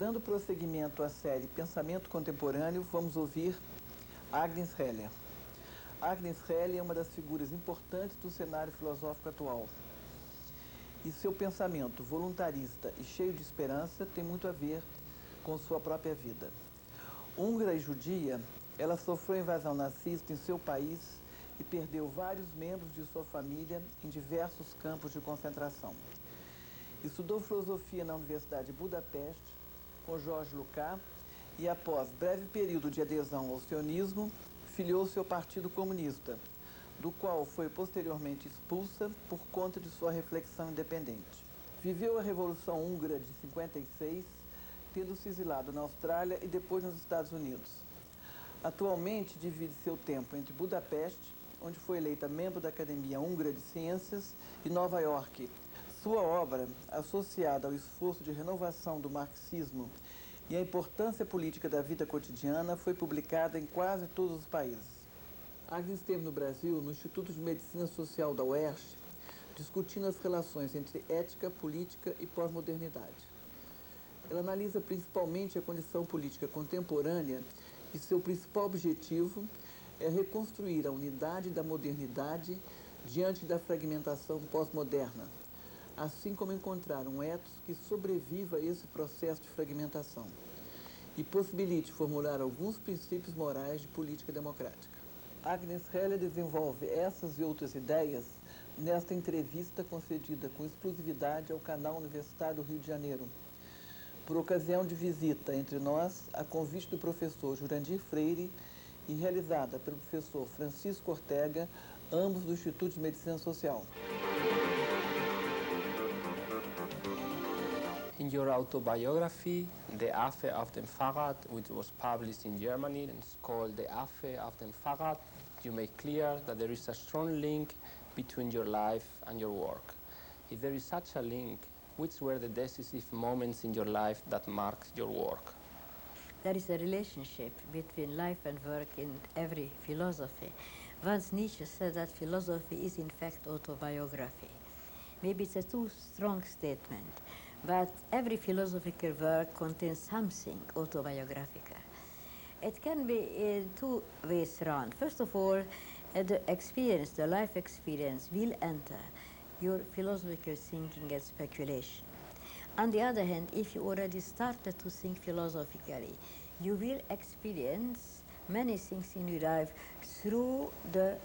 Dando prosseguimento à série Pensamento Contemporâneo, vamos ouvir Ágnes Heller. Ágnes Heller é uma das figuras importantes do cenário filosófico atual. E seu pensamento voluntarista e cheio de esperança tem muito a ver com sua própria vida. Húngara e judia, ela sofreu invasão nazista em seu país e perdeu vários membros de sua família em diversos campos de concentração. Estudou filosofia na Universidade de Budapeste com Jorge Lukács e, após breve período de adesão ao sionismo, filiou-se ao Partido Comunista, do qual foi posteriormente expulsa por conta de sua reflexão independente. Viveu a Revolução Húngara de 56, tendo se exilado na Austrália e depois nos Estados Unidos. Atualmente divide seu tempo entre Budapeste, onde foi eleita membro da Academia Húngara de Ciências, e Nova York. Sua obra, associada ao esforço de renovação do marxismo e à importância política da vida cotidiana, foi publicada em quase todos os países. Ágnes esteve no Brasil, no Instituto de Medicina Social da UERJ, discutindo as relações entre ética, política e pós-modernidade. Ela analisa principalmente a condição política contemporânea e seu principal objetivo é reconstruir a unidade da modernidade diante da fragmentação pós-moderna, assim como encontrar um ethos que sobreviva a esse processo de fragmentação e possibilite formular alguns princípios morais de política democrática. Ágnes Heller desenvolve essas e outras ideias nesta entrevista concedida com exclusividade ao canal Universitário do Rio de Janeiro, por ocasião de visita entre nós, a convite do professor Jurandir Freire e realizada pelo professor Francisco Ortega, ambos do Instituto de Medicina Social. In your autobiography, The Affair of dem Fahrrad, which was published in Germany and is called The Affair of dem Fahrrad, you make clear that there is a strong link between your life and your work. If there is such a link, which were the decisive moments in your life that marked your work? There is a relationship between life and work in every philosophy. Once Nietzsche said that philosophy is in fact autobiography. Maybe it's a too strong statement, but every philosophical work contains something autobiographical. It can be in two ways round. First of all, the experience, the life experience will enter your philosophical thinking and speculation. On the other hand, if you already started to think philosophically, you will experience many things in your life through the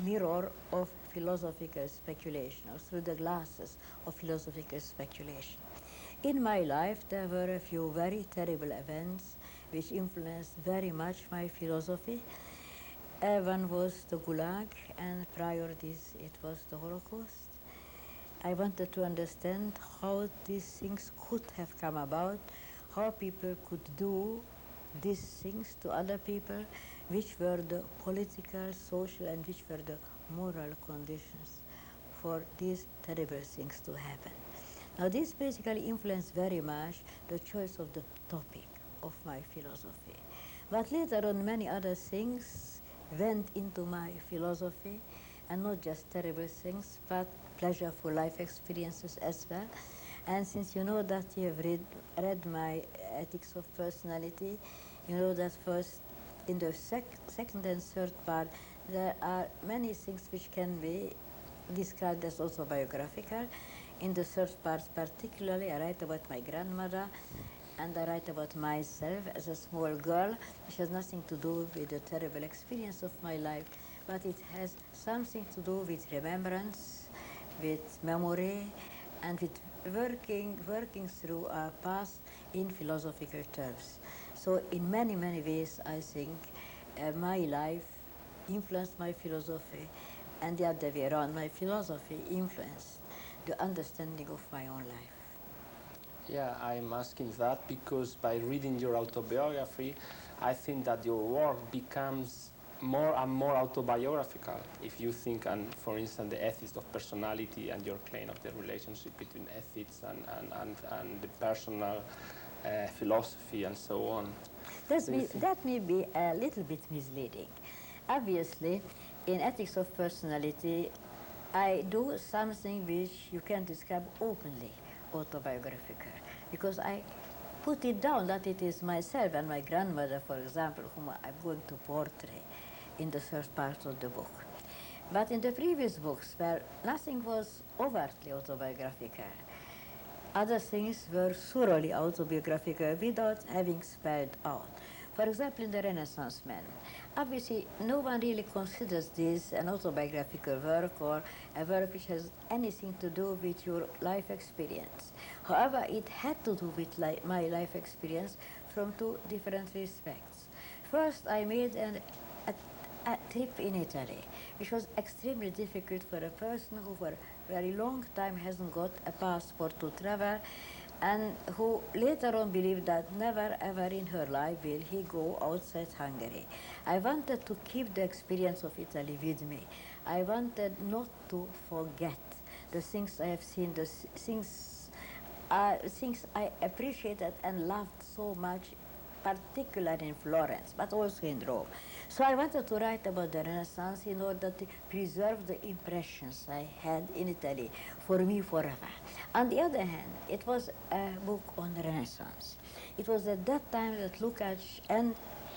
mirror of philosophical speculation, or through the glasses of philosophical speculation. In my life, there were a few very terrible events which influenced very much my philosophy. One was the Gulag, and prior to this, it was the Holocaust. I wanted to understand how these things could have come about, how people could do these things to other people, which were the political, social, and which were the moral conditions for these terrible things to happen. Now, this basically influenced very much the choice of the topic of my philosophy. But later on, many other things went into my philosophy, and not just terrible things, but pleasureful life experiences as well. And since you know that you have read my Ethics of Personality, you know that first, in the second and third part, there are many things which can be described as autobiographical. In the third part particularly, I write about my grandmother, and I write about myself as a small girl, which has nothing to do with the terrible experience of my life, but it has something to do with remembrance, with memory, and with working through a past in philosophical terms. So in many, many ways, I think my life influenced my philosophy, and the other way around, my philosophy influenced the understanding of my own life. Yeah, I'm asking that because by reading your autobiography, I think that your work becomes more and more autobiographical. If you think, and for instance, the ethics of personality and your claim of the relationship between ethics and the personal philosophy and so on. That may be a little bit misleading. Obviously, in Ethics of Personality, I do something which you can describe openly autobiographical, because I put it down that it is myself and my grandmother, for example, whom I'm going to portray in the first part of the book. But in the previous books, where nothing was overtly autobiographical, other things were thoroughly autobiographical without having spelled out. For example, in the Renaissance Man, obviously no one really considers this an autobiographical work or a work which has anything to do with your life experience. However, it had to do with my life experience from two different respects. First, I made a trip in Italy, which was extremely difficult for a person who for a very long time hasn't got a passport to travel, and who later on believed that never ever in her life will he go outside Hungary. I wanted to keep the experience of Italy with me. I wanted not to forget the things I have seen, the things I appreciated and loved so much, particularly in Florence, but also in Rome. So I wanted to write about the Renaissance in order to preserve the impressions I had in Italy for me forever. On the other hand, it was a book on the Renaissance. It was at that time that Lukács and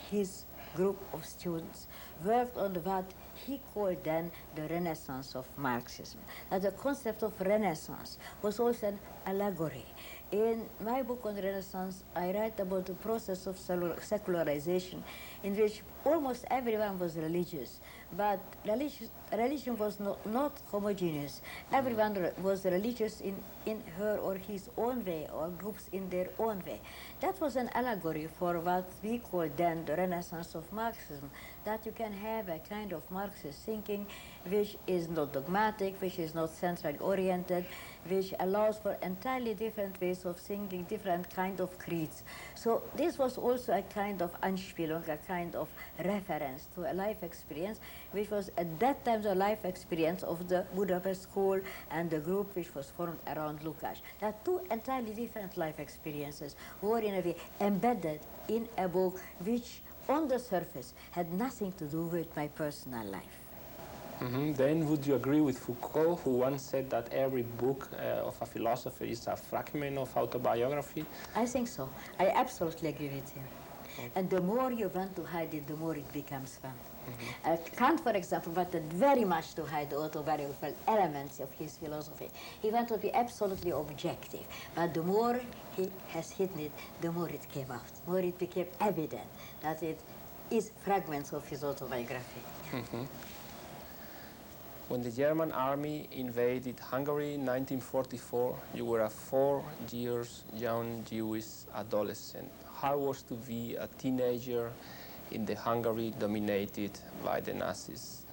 his group of students worked on what he called then the Renaissance of Marxism. That the concept of Renaissance was also an allegory. In my book on the Renaissance, I write about the process of secularization in which almost everyone was religious, but religion was not homogeneous. Everyone was religious in her or his own way, or groups in their own way. That was an allegory for what we call then the Renaissance of Marxism, that you can have a kind of Marxist thinking which is not dogmatic, which is not centrally oriented, which allows for entirely different ways of thinking, different kind of creeds. So this was also a kind of Anspielung, a kind of reference to a life experience, which was at that time the life experience of the Budapest School and the group which was formed around Lukács. That two entirely different life experiences were in a way embedded in a book which on the surface had nothing to do with my personal life. Then would you agree with Foucault, who once said that every book of a philosopher is a fragment of autobiography? I think so. I absolutely agree with him. And the more you want to hide it, the more it becomes fun. Kant, for example, wanted very much to hide the autobiographical elements of his philosophy. He wanted to be absolutely objective. But the more he has hidden it, the more it came out. The more it became evident that it is fragments of his autobiography. When the German army invaded Hungary in 1944, you were a 4 years young Jewish adolescent. How was to be a teenager in the Hungary dominated by the Nazis?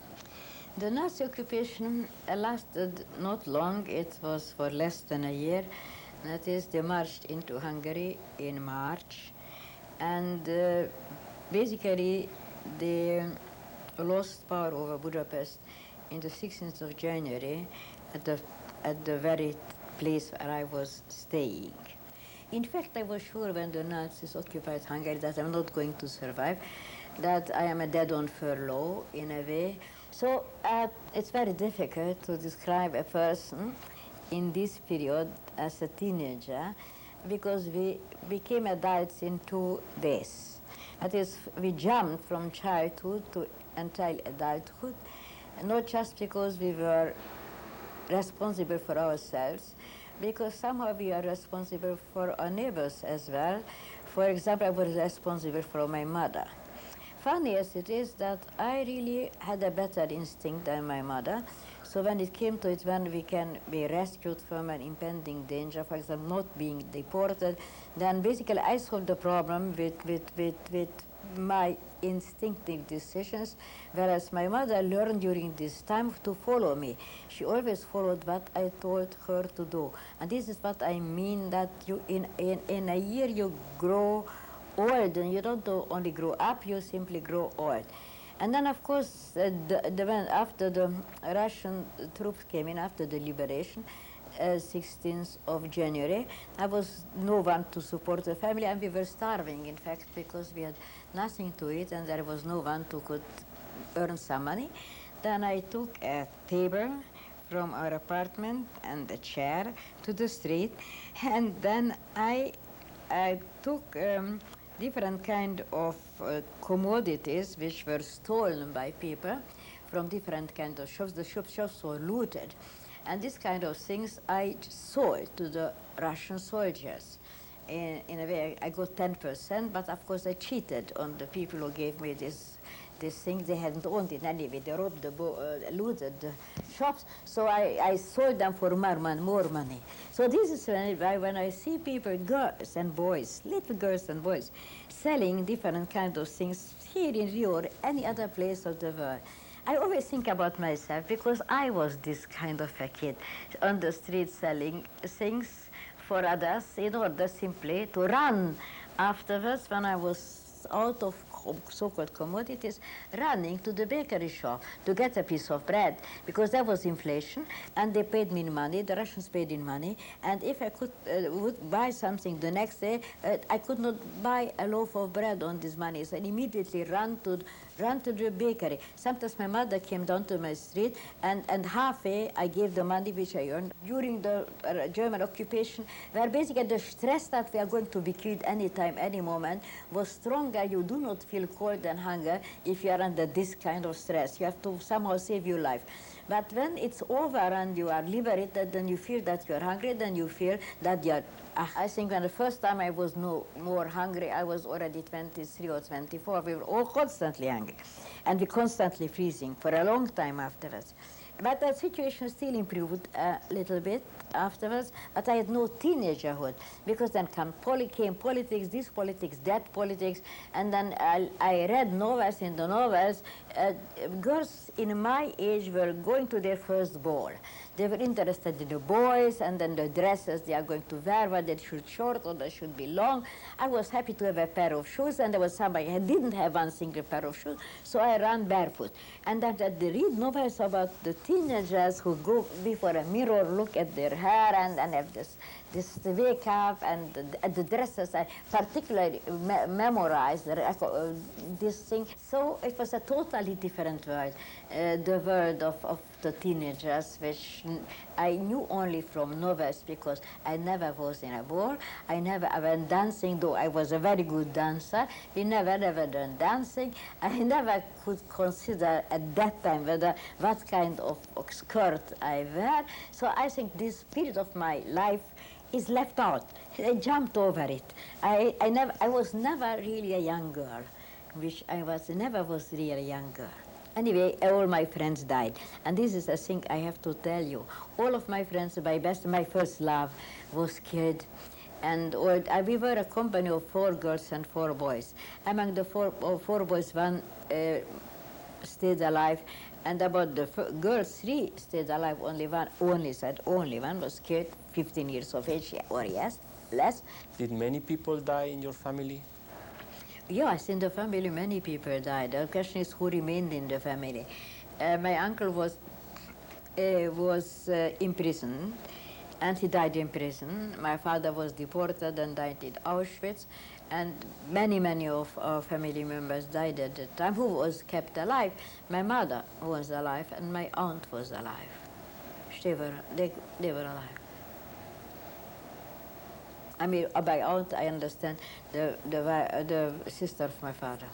The Nazi occupation lasted not long. It was for less than a year. That is, they marched into Hungary in March, and basically they lost power over Budapest in the 16th of January at the very place where I was staying. In fact, I was sure when the Nazis occupied Hungary that I'm not going to survive, that I am a dead on furlough in a way. So it's very difficult to describe a person in this period as a teenager, because we became adults in 2 days. That is, we jumped from childhood to entire adulthood, not just because we were responsible for ourselves, because somehow we are responsible for our neighbors as well. For example, I was responsible for my mother. Funny as it is that I really had a better instinct than my mother. So when it came to it, when we can be rescued from an impending danger, for example, not being deported, then basically I solved the problem with my instinctive decisions, whereas my mother learned during this time to follow me. She always followed what I told her to do. And this is what I mean, that you in a year you grow old, and you don't only grow up, you simply grow old. And then, of course, after the Russian troops came in, after the liberation, 16th of January, I was no one to support the family, and we were starving, in fact, because we had nothing to eat, and there was no one who could earn some money. Then I took a table from our apartment and a chair to the street, and then I I took different kind of commodities which were stolen by people from different kind of shops. The shops were looted. And this kind of things I sold to the Russian soldiers. In a way, I got 10%, but of course I cheated on the people who gave me this thing. They hadn't owned it anyway. They robbed looted the shops. So I sold them for more money. So this is when I see people, girls and boys, little girls and boys, selling different kind of things here in Rio or any other place of the world. I always think about myself because I was this kind of a kid on the street selling things for others in order simply to run afterwards when I was out of so-called commodities, running to the bakery shop to get a piece of bread because there was inflation and they paid me in money, the Russians paid in money, and if I would buy something the next day, I could not buy a loaf of bread on this money, so I immediately ran to the bakery. Sometimes my mother came down to my street and halfway I gave the money which I earned during the German occupation, where basically the stress that we are going to be killed anytime, any moment was stronger. You do not feel cold and hunger if you are under this kind of stress. You have to somehow save your life. But when it's over and you are liberated, then you feel that you are hungry, then you feel that you are... I think when the first time I was no more hungry, I was already 23 or 24. We were all constantly hungry. And we constantly freezing for a long time afterwards. But the situation still improved a little bit afterwards, but I had no teenagerhood, because then came politics, this politics, that politics, and then I read novels. In the novels, girls in my age were going to their first ball. They were interested in the boys and then the dresses they are going to wear, whether they should be short or they should be long. I was happy to have a pair of shoes, and there was somebody who didn't have one single pair of shoes, so I ran barefoot. And then they read novels about the teenagers who go before a mirror, look at their hair, and then have this wake up, and the dresses. I particularly memorized this thing. So it was a totally different world, the world of the teenagers, which I knew only from novels, because I never was in a ball. I went dancing, though I was a very good dancer. We never done dancing. I never could consider at that time what kind of skirt I wear. So I think this period of my life is left out. I jumped over it. I was never really a young girl, which never was really a young girl. Anyway, all my friends died. And this is a thing I have to tell you. All of my friends, my first love was killed. And we were a company of 4 girls and 4 boys. Among the 4 boys, 1 stayed alive. And about the girls, 3 stayed alive, only one was killed, 15 years of age, or less. Did many people die in your family? Yes, in the family many people died. The question is who remained in the family. My uncle was in prison, and he died in prison. My father was deported and died in Auschwitz, and many of our family members died at the time. Who was kept alive? My mother was alive, and my aunt was alive. They were alive. I mean, by aunt, I understand the sister of my father.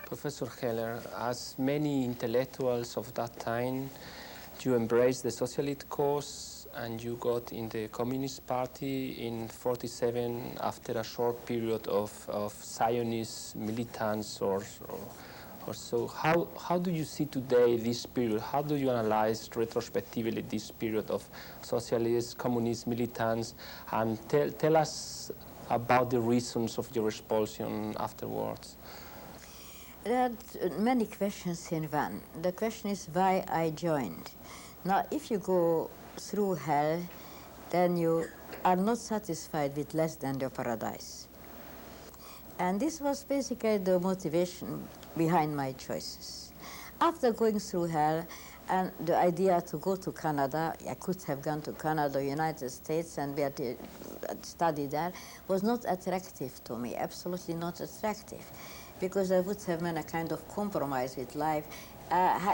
Professor Heller, as many intellectuals of that time, you embraced the socialist cause and you got in the Communist Party in 1947 after a short period of Zionist militants or so. How do you see today this period? How do you analyze retrospectively this period of socialist, communist militants? And tell us about the reasons of your expulsion afterwards. There are many questions in one. The question is why I joined. Now, if you go through hell, then you are not satisfied with less than your paradise. And this was basically the motivation behind my choices. After going through hell and the idea to go to Canada, I could have gone to Canada, United States, and be studied there, was not attractive to me, absolutely not attractive, because I would have been a kind of compromise with life.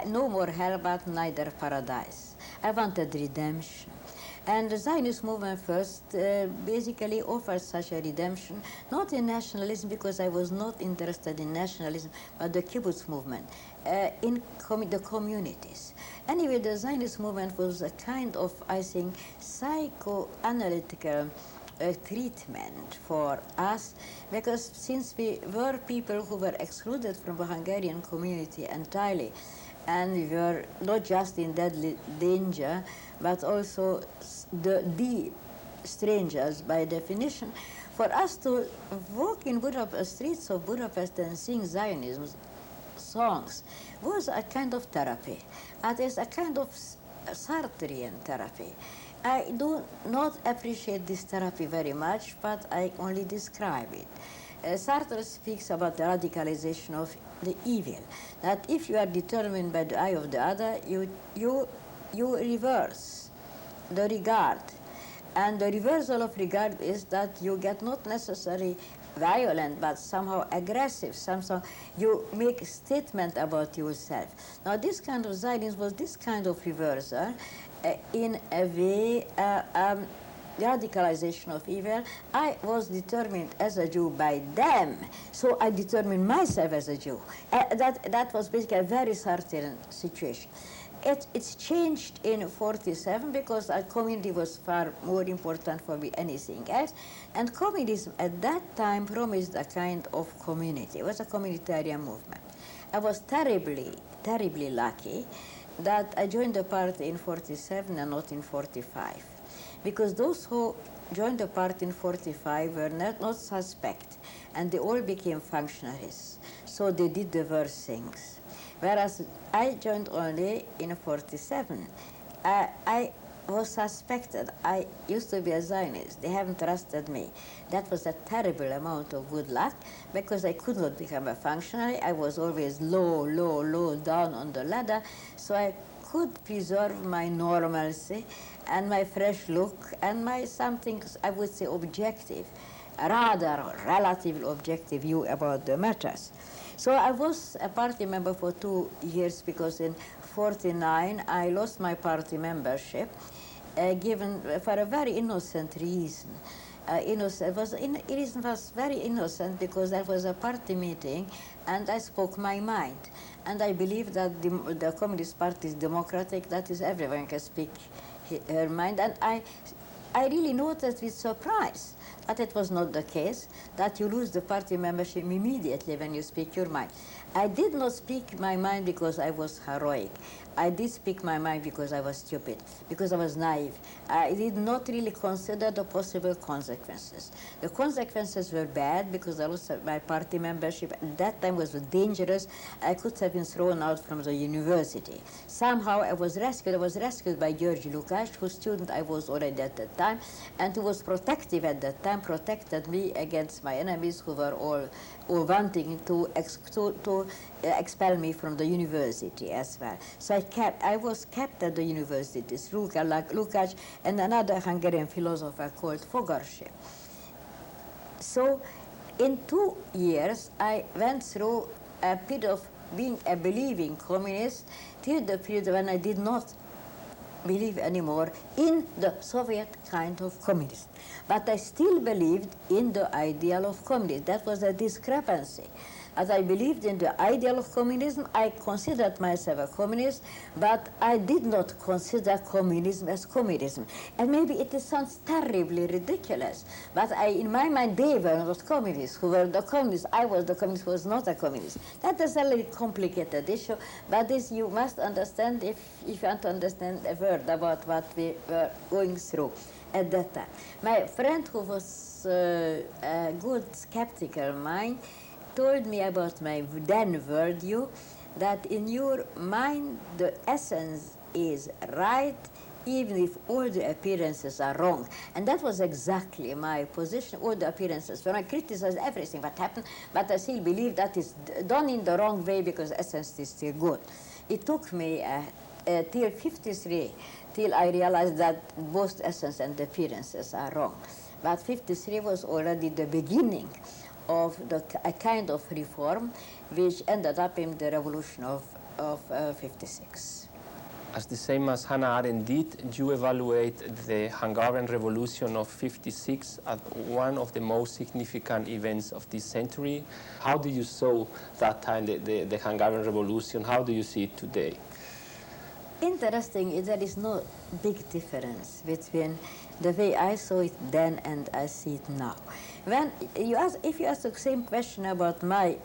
no more hell but neither paradise. I wanted redemption. And the Zionist movement first basically offered such a redemption, not in nationalism, because I was not interested in nationalism, but the kibbutz movement, in the communities. Anyway, the Zionist movement was a kind of, I think, psychoanalytical treatment for us, because since we were people who were excluded from the Hungarian community entirely, and we were not just in deadly danger, but also the strangers by definition, for us to walk in Budapest, streets of Budapest and sing Zionism songs was a kind of therapy. It is a kind of Sartrean therapy. I do not appreciate this therapy very much, but I only describe it. Sartre speaks about the radicalization of the evil, that if you are determined by the eye of the other, you reverse the regard. And the reversal of regard is that you get not necessarily violent, but somehow aggressive. Somehow you make a statement about yourself. Now, this kind of Zionism was this kind of reversal, in a way, radicalization of evil. I was determined as a Jew by them, so I determined myself as a Jew. That was basically a very certain situation. It's changed in 1947 because our community was far more important for me anything else. And communism at that time promised a kind of community. It was a communitarian movement. I was terribly, terribly lucky that I joined the party in 1947 and not in 1945. Because those who joined the party in 1945 were not suspect, and they all became functionaries. So they did the worst things. Whereas I joined only in 1947. I was suspected. I used to be a Zionist. They haven't trusted me. That was a terrible amount of good luck, because I could not become a functionary. I was always low down on the ladder, so I could preserve my normalcy and my fresh look and my something, I would say, objective, rather relatively objective view about the matters. So I was a party member for 2 years, because in 1949 I lost my party membership, given for a very innocent reason. The reason was very innocent, because there was a party meeting and I spoke my mind. And I believe that the Communist Party is democratic, that is, everyone can speak her mind. And I really noticed with surprise that it was not the case, that you lose the party membership immediately when you speak your mind. I did not speak my mind because I was heroic. I did speak my mind because I was stupid, because I was naive. I did not really consider the possible consequences. The consequences were bad, because I lost my party membership. At that time was dangerous. I could have been thrown out from the university. Somehow I was rescued. I was rescued by George Lukács, whose student I was already at that time, and who was protective at that time, protected me against my enemies, who were all wanting to expel me from the university as well. So I was kept at the university through Lukács and another Hungarian philosopher called Fogarsi. So in 2 years, I went through a period of being a believing communist till the period when I did not believe anymore in the Soviet kind of communism. But I still believed in the ideal of communism. That was a discrepancy. As I believed in the ideal of communism, I considered myself a communist, but I did not consider communism as communism. And maybe it sounds terribly ridiculous, but in my mind, they were not communists who were the communists. I was the communist who was not a communist. That is a little complicated issue, but this you must understand if you want to understand a word about what we were going through at that time. My friend, who was a good skeptical mind, told me about my then worldview, that in your mind the essence is right, even if all the appearances are wrong. And that was exactly my position, all the appearances. When I criticized everything that happened, but I still believe that is done in the wrong way, because essence is still good. It took me till 1953 till I realized that both essence and appearances are wrong. But 1953 was already the beginning of a kind of reform which ended up in the Revolution of of 56. As the same as Hannah Arendt did, you evaluate the Hungarian Revolution of 56 as one of the most significant events of this century. How do you saw that time, the Hungarian Revolution? How do you see it today? Interesting is there is no big difference between the way I saw it then and I see it now. When you ask, if you ask the same question about my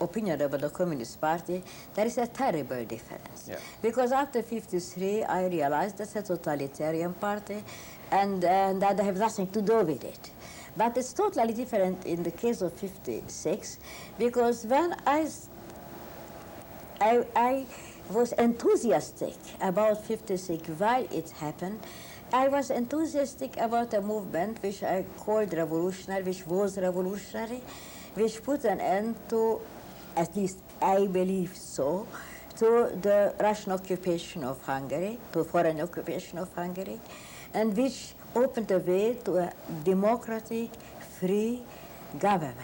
opinion about the Communist Party, there is a terrible difference. Yeah. Because after 53, I realized that's a totalitarian party and that I have nothing to do with it. But it's totally different in the case of 56, because when I was enthusiastic about 56 while it happened, I was enthusiastic about a movement which I called revolutionary, which was revolutionary, which put an end to, at least I believe so, to the Russian occupation of Hungary, to foreign occupation of Hungary, and which opened the way to a democratic, free government.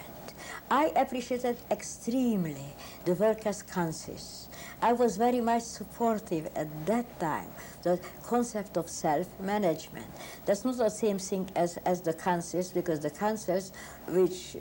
I appreciated extremely the workers' councils. I was very much supportive at that time, the concept of self-management. That's not the same thing as the councils, because the councils, which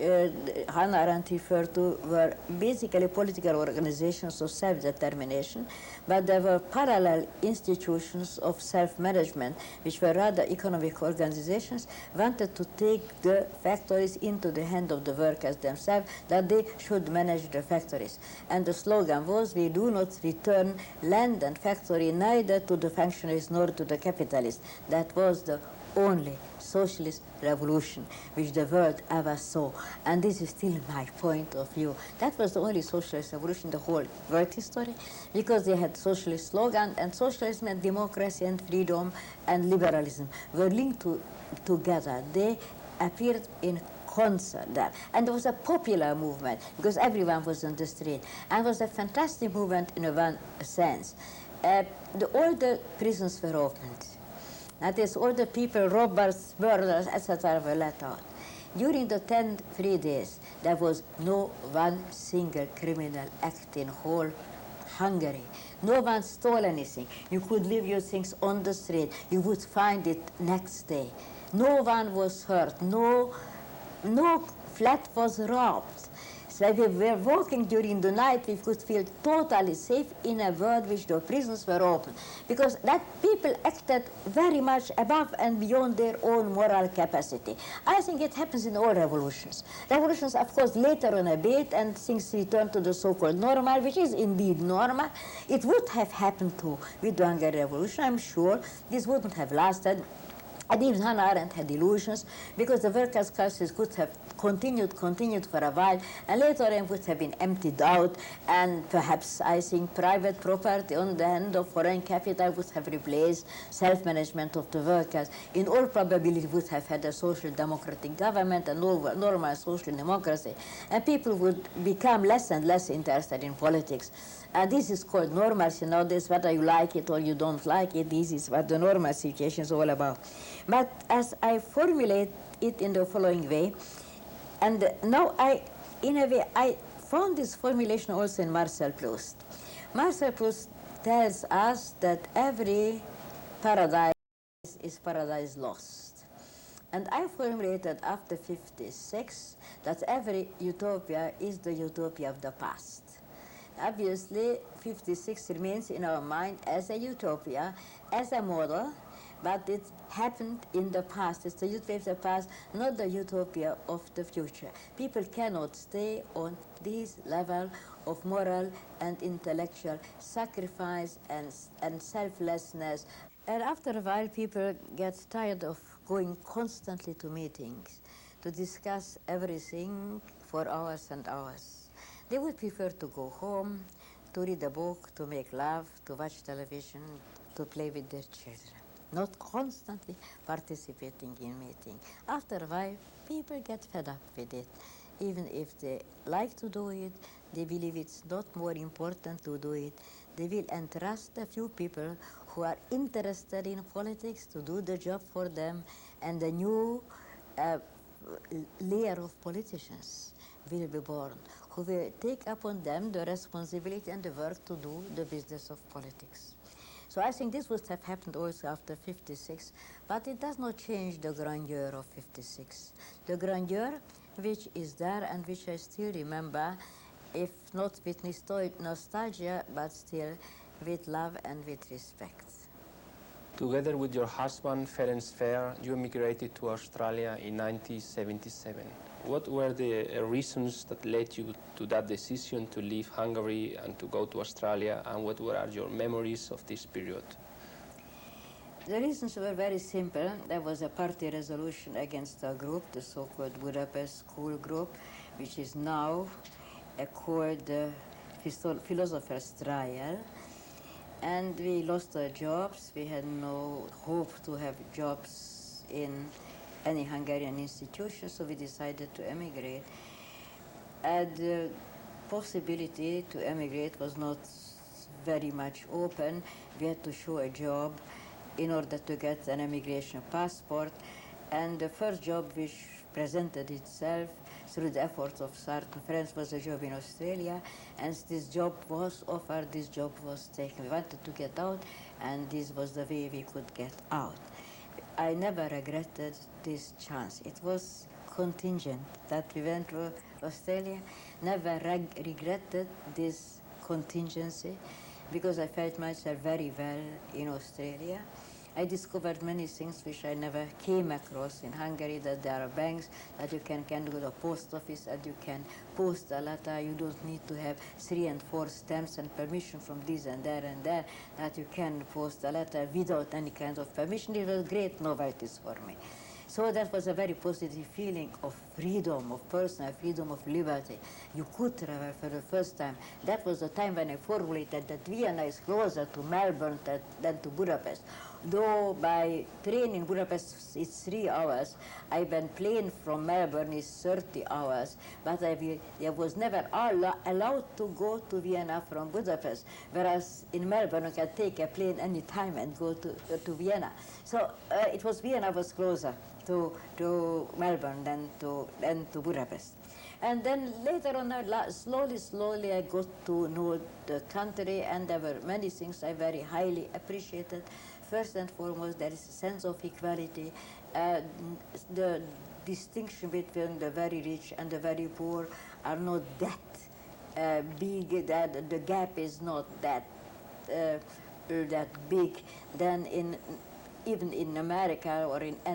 Hannah Arendt referred to, were basically political organizations of self-determination, but there were parallel institutions of self-management, which were rather economic organizations, wanted to take the factories into the hand of the workers themselves, that they should manage the factories. And the slogan was, we do not return land and factory neither to the functionaries nor to the capitalists. That was the only socialist revolution which the world ever saw. And this is still my point of view. That was the only socialist revolution in the whole world history, because they had socialist slogan, and socialism and democracy and freedom and liberalism were linked together. They appeared in concert there. And it was a popular movement because everyone was on the street. And it was a fantastic movement in one sense. All the prisons were opened. That is, all the people, robbers, murderers, etc., were let out. During the 10 free days, there was no one single criminal act in whole Hungary. No one stole anything. You could leave your things on the street. You would find it next day. No one was hurt. No flat was robbed. So we were walking during the night, we could feel totally safe in a world which the prisons were open. Because that people acted very much above and beyond their own moral capacity. I think it happens in all revolutions. Revolutions, of course, later on a bit, and things return to the so-called normal, which is indeed normal. It would have happened too with the Hungarian Revolution, I'm sure. This wouldn't have lasted. And even Hannah Arendt had illusions, because the workers' classes could have continued for a while, and later on would have been emptied out, and perhaps, I think, private property on the hand of foreign capital would have replaced self-management of the workers. In all probability, would have had a social democratic government, and normal social democracy, and people would become less and less interested in politics. And this is called normalcy nowadays, whether you like it or you don't like it. This is what the normal situation is all about. But as I formulate it in the following way, and now in a way, I found this formulation also in Marcel Proust. Marcel Proust tells us that every paradise is paradise lost. And I formulated after 56 that every utopia is the utopia of the past. Obviously, 56 remains in our mind as a utopia, as a model, but it happened in the past. It's the utopia of the past, not the utopia of the future. People cannot stay on this level of moral and intellectual sacrifice and selflessness. And after a while, people get tired of going constantly to meetings to discuss everything for hours and hours. They would prefer to go home, to read a book, to make love, to watch television, to play with their children, not constantly participating in meetings. After a while, people get fed up with it. Even if they like to do it, they believe it's not more important to do it. They will entrust a few people who are interested in politics to do the job for them, and the new layer of politicians will be born, who will take upon them the responsibility and the work to do the business of politics. So I think this would have happened also after 56, but it does not change the grandeur of 56. The grandeur which is there and which I still remember, if not with nostalgia, but still with love and with respect. Together with your husband, Ferenc Fehr, you emigrated to Australia in 1977. What were the reasons that led you to that decision to leave Hungary and to go to Australia, and what were your memories of this period? The reasons were very simple. There was a party resolution against our group, the so-called Budapest School Group, which is now called the Philosopher's Trial. And we lost our jobs. We had no hope to have jobs in any Hungarian institution, so we decided to emigrate. And the possibility to emigrate was not very much open. We had to show a job in order to get an immigration passport. And the first job which presented itself through the efforts of certain friends was a job in Australia, and this job was offered, this job was taken. We wanted to get out, and this was the way we could get out. I never regretted this chance. It was contingent that we went to Australia. Never regretted this contingency, because I felt myself very well in Australia. I discovered many things which I never came across in Hungary, that there are banks, that you can go to the post office, that you can post a letter, you don't need to have 3 and 4 stamps and permission from this and there, that you can post a letter without any kind of permission. It was great novelties for me. So that was a very positive feeling of freedom, of personal freedom, of liberty. You could travel for the first time. That was the time when I formulated that Vienna is closer to Melbourne than to Budapest. Though by train in Budapest it's 3 hours, I went plane from Melbourne is 30 hours, but I was never allowed to go to Vienna from Budapest, whereas in Melbourne I can take a plane any time and go to Vienna. So it was Vienna was closer to Melbourne than to Budapest. And then later on, slowly I got to know the country, and there were many things I very highly appreciated. First and foremost, there is a sense of equality. The distinction between the very rich and the very poor are not that big, that the gap is not that big. Then even in America or even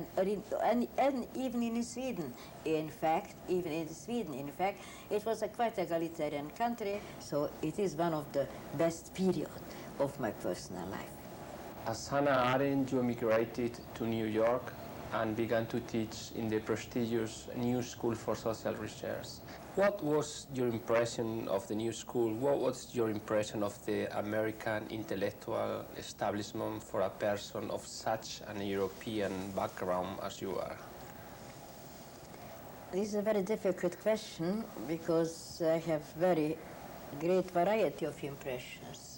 in Sweden, in fact, it was a quite egalitarian country, so it is one of the best periods of my personal life. As Hannah Arendt, you emigrated to New York and began to teach in the prestigious New School for Social Research. What was your impression of the new school? What was your impression of the American intellectual establishment for a person of such an European background as you are? This is a very difficult question, because I have very great variety of impressions.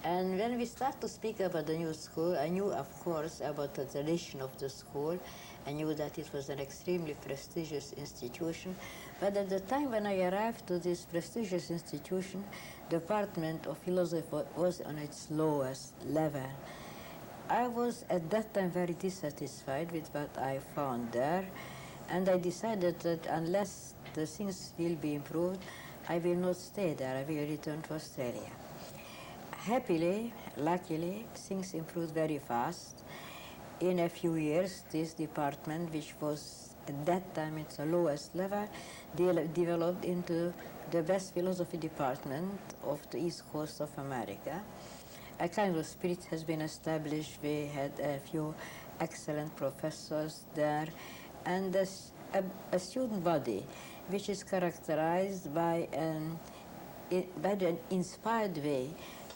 And when we start to speak about the new school, I knew, of course, about the tradition of the school. I knew that it was an extremely prestigious institution. But at the time when I arrived to this prestigious institution, the Department of Philosophy was on its lowest level. I was at that time very dissatisfied with what I found there, and I decided that unless the things will be improved, I will not stay there. I will return to Australia. Happily, luckily, things improved very fast. In a few years, this department, which was at that time at the lowest level, developed into the best philosophy department of the East Coast of America. A kind of spirit has been established. We had a few excellent professors there, and a student body which is characterized by an inspired way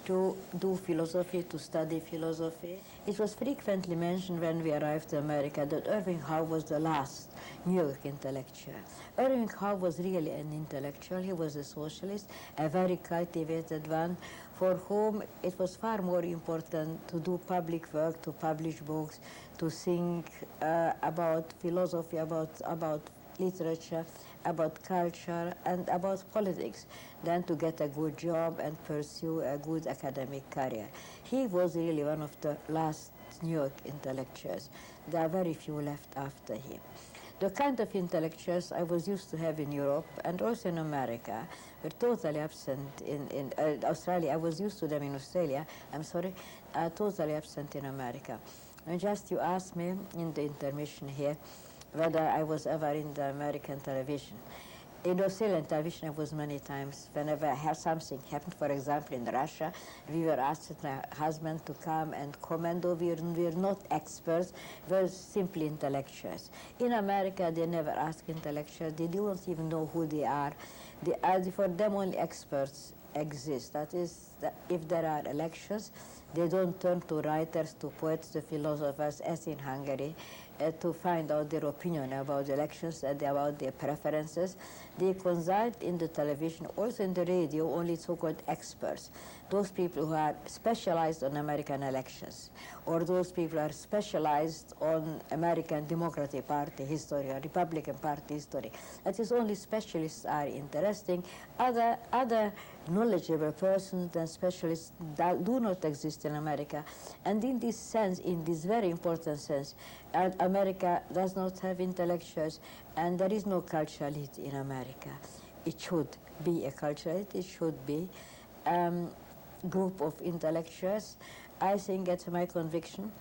to do philosophy, to study philosophy. It was frequently mentioned when we arrived to America that Irving Howe was the last New York intellectual. Irving Howe was really an intellectual. He was a socialist, a very cultivated one, for whom it was far more important to do public work, to publish books, to think about philosophy, about literature, about culture, and about politics than to get a good job and pursue a good academic career. He was really one of the last New York intellectuals. There are very few left after him. The kind of intellectuals I was used to have in Europe and also in America were totally absent in Australia. I was used to them in Australia, totally absent in America. And just you asked me in the intermission here whether I was ever in the American television. In Australian television, I was many times. Whenever something happened, for example, in Russia, we were asked with my husband to come and comment. Though we were not experts, we were simply intellectuals. In America, they never ask intellectuals. They don't even know who they are. For them, only experts exist. That is, that if there are elections, they don't turn to writers, to poets, to philosophers, as in Hungary, to find out their opinion about the elections and about their preferences. They consult in the television, also in the radio, only so-called experts, those people who are specialized on American elections, or those people who are specialized on American Democratic Party history or Republican Party history. That is, only specialists are interesting. Other knowledgeable persons than specialists that do not exist in America. And in this sense, in this very important sense, America does not have intellectuals, and there is no cultural elite in America. It should be a cultural elite. It should be group of intellectuals. I think it's my conviction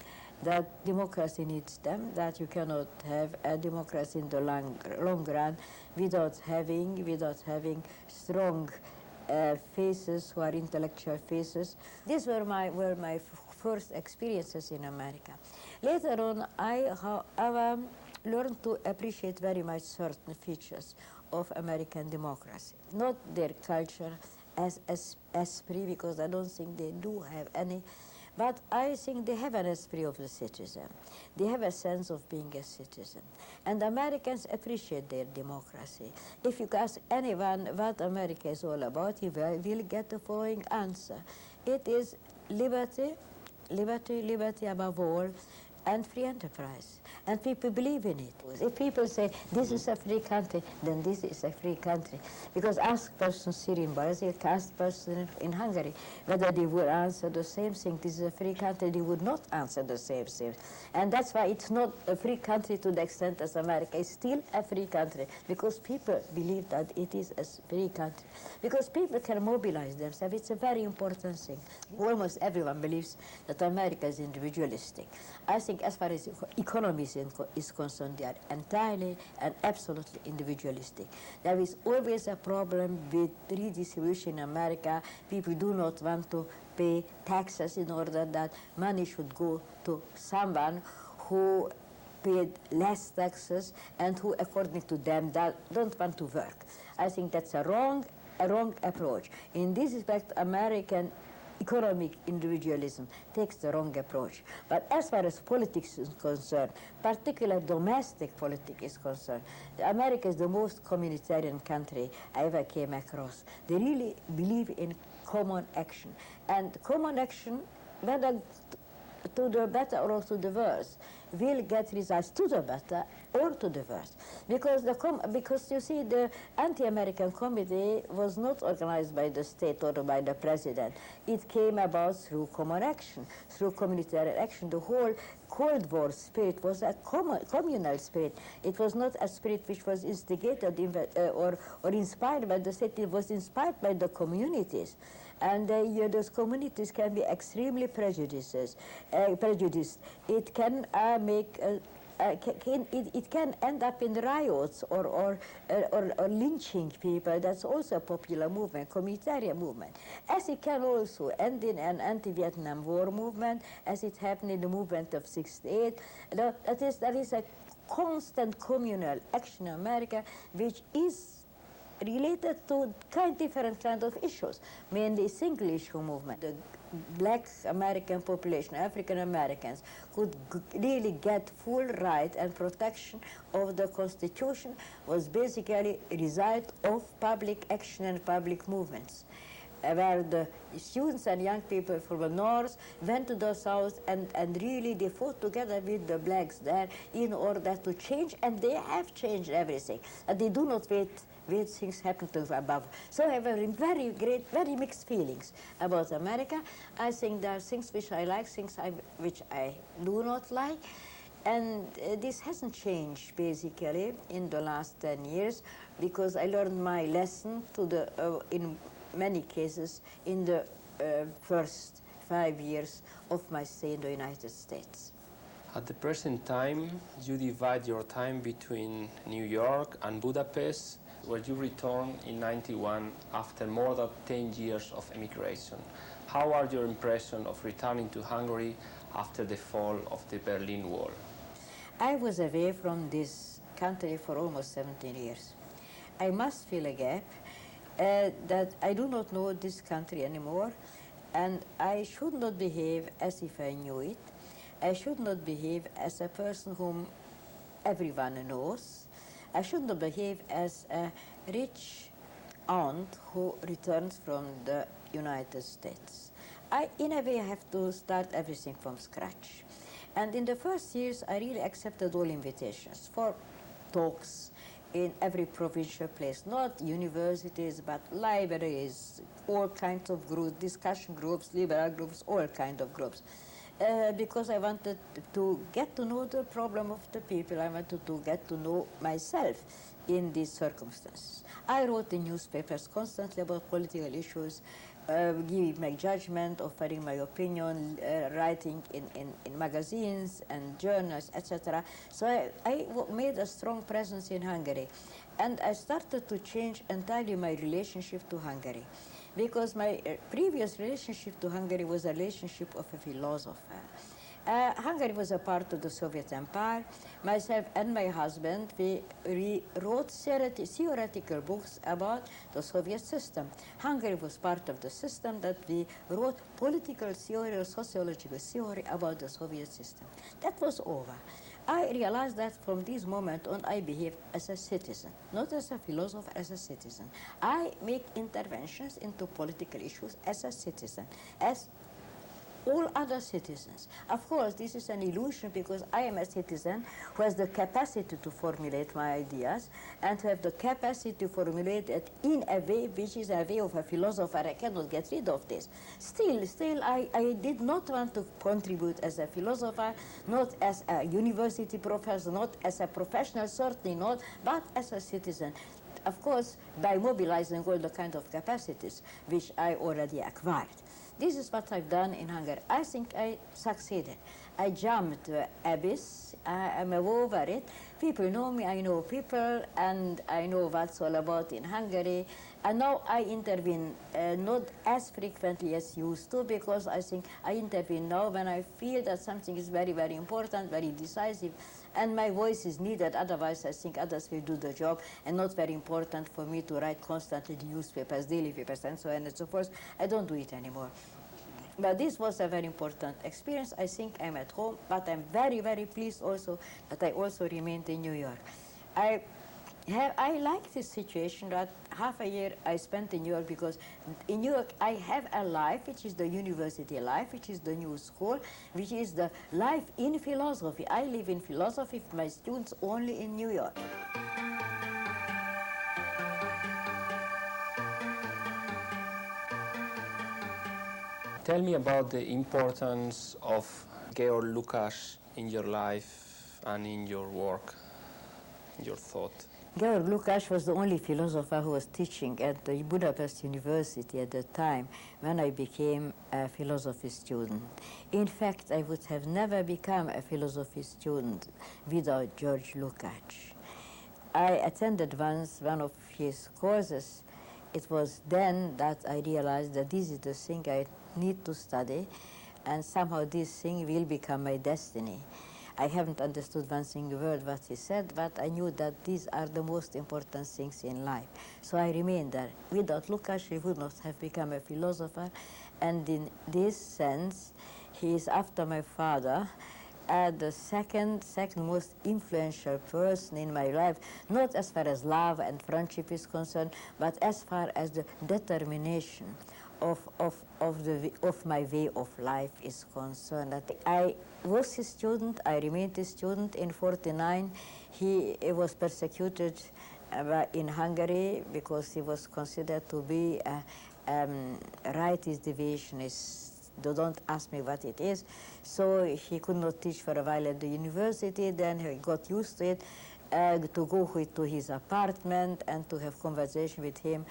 that democracy needs them, that you cannot have a democracy in the long run without having strong faces who are intellectual faces. These were my first experiences in America. Later on, I, however, learned to appreciate very much certain features of American democracy, not their culture as esprit, because I don't think they do have any, but I think they have an esprit of the citizen. They have a sense of being a citizen. And Americans appreciate their democracy. If you ask anyone what America is all about, he will get the following answer. It is liberty, liberty, liberty above all, and free enterprise. And people believe in it. If people say, this is a free country, then this is a free country. Because ask persons here in Brazil, ask persons in Hungary, whether they would answer the same thing, this is a free country, they would not answer the same thing. And that's why it's not a free country to the extent as America. It's still a free country, because people believe that it is a free country. Because people can mobilize themselves. It's a very important thing. Almost everyone believes that America is individualistic. I think as far as economy is concerned, they are entirely and absolutely individualistic. There is always a problem with redistribution in America. People do not want to pay taxes in order that money should go to someone who paid less taxes and who, according to them, don't want to work. I think that's a wrong approach. In this respect, American economic individualism takes the wrong approach. But as far as politics is concerned, particularly domestic politics is concerned, America is the most communitarian country I ever came across. They really believe in common action. And common action, whether to the better or to the worse, will get results to the better or to the worse. Because you see, the anti-American committee was not organized by the state or by the president. It came about through common action, through communitarian action. The whole Cold War spirit was a communal spirit. It was not a spirit which was instigated or inspired by the state. It was inspired by the communities. And those communities can be extremely prejudiced. It can it can end up in riots or lynching people. That's also a popular movement, communitarian movement. As it can also end in an anti-Vietnam War movement, as it happened in the movement of '68. That is a constant communal action in America, which is related to different kind of issues, mainly single issue movement. The black American population, African Americans, could really get full right and protection of the Constitution was basically a result of public action and public movements. where the students and young people from the north went to the south and really they fought together with the blacks there in order to change, and they have changed everything. And they do not wait things happen to above. So I have very mixed feelings about America. I think there are things which I like, things which I do not like. And this hasn't changed basically in the last 10 years because I learned my lesson in many cases in the first 5 years of my stay in the United States. At the present time, you divide your time between New York and Budapest, where you returned in '91 after more than 10 years of emigration. How are your impressions of returning to Hungary after the fall of the Berlin Wall? I was away from this country for almost 17 years. I must feel a gap that I do not know this country anymore, and I should not behave as if I knew it. I should not behave as a person whom everyone knows. I should not behave as a rich aunt who returns from the United States. In a way, I have to start everything from scratch. And in the first years, I really accepted all invitations for talks in every provincial place, not universities, but libraries, all kinds of groups, discussion groups, liberal groups, all kinds of groups. Because I wanted to get to know the problem of the people. I wanted to get to know myself in these circumstances. I wrote in newspapers constantly about political issues, giving my judgment, offering my opinion, writing in magazines and journals, etc. So I made a strong presence in Hungary. And I started to change entirely my relationship to Hungary. Because my previous relationship to Hungary was a relationship of a philosopher. Hungary was a part of the Soviet Empire. Myself and my husband, we wrote theoretical books about the Soviet system. Hungary was part of the system that we wrote political theory or sociological theory about the Soviet system. That was over. I realized that from this moment on I behave as a citizen, not as a philosopher, as a citizen. I make interventions into political issues as a citizen, as all other citizens. Of course, this is an illusion because I am a citizen who has the capacity to formulate my ideas and to have the capacity to formulate it in a way which is a way of a philosopher. I cannot get rid of this. Still, I did not want to contribute as a philosopher, not as a university professor, not as a professional, certainly not, but as a citizen. Of course, by mobilizing all the kind of capacities which I already acquired. This is what I've done in Hungary. I think I succeeded. I jumped the abyss. I'm over it. People know me, I know people, and I know what's all about in Hungary. And now I intervene not as frequently as used to, because I think I intervene now when I feel that something is very, very important, very decisive, and my voice is needed. Otherwise, I think others will do the job, and not very important for me to write constantly newspapers, daily papers, and so on and so forth. I don't do it anymore. But this was a very important experience. I think I'm at home, but I'm very, very pleased also that I also remained in New York. I like this situation that half a year I spent in New York, because in New York I have a life which is the university life, which is the new school, which is the life in philosophy. I live in philosophy with my students only in New York. Tell me about the importance of Georg Lukács in your life and in your work, in your thought. Georg Lukács was the only philosopher who was teaching at the Budapest University at the time when I became a philosophy student. In fact, I would have never become a philosophy student without Georg Lukács. I attended once one of his courses. It was then that I realized that this is the thing I need to study, and somehow this thing will become my destiny. I haven't understood one single word what he said, but I knew that these are the most important things in life. So I remained there. Without Lukács, he would not have become a philosopher, and in this sense, he is, after my father, the second most influential person in my life, not as far as love and friendship is concerned, but as far as the determination of my way of life is concerned. That I was his student, I remained his student. In 1949, he was persecuted in Hungary because he was considered to be a rightist deviationist. Don't ask me what it is. So he could not teach for a while at the university. Then he got used to it, to go to his apartment and to have conversation with him